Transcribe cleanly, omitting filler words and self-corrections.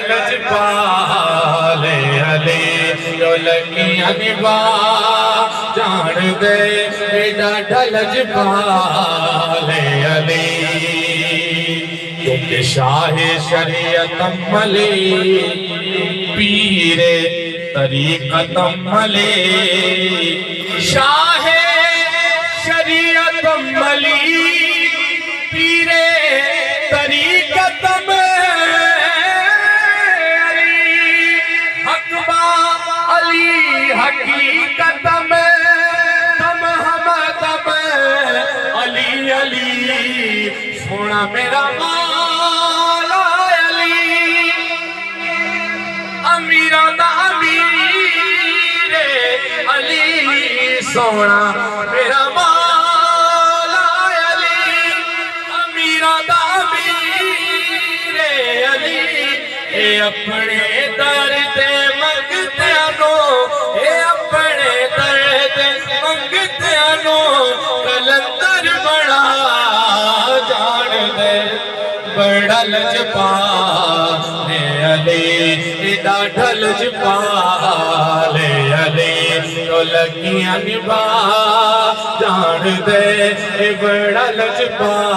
لجپالے علی جو لکیاں نبا جان دے ڈاڈا لجپالے علی کیونکہ شاہ شریعت ملی پیر طریقت ملی شاہ شریعت ملی پیر طریقت علی حقیقت میں تم حمد میں علی علی سونا میرا مولا علی امیران دا امیر علی سونا میرا مولا علی امیران دا امیر علی اے اپنے درد کلندر بڑا جان دے بڑا لجپالے علی ڈاڈا لجپالے علی جو لکیاں نبا جان دے بڑا لجپالے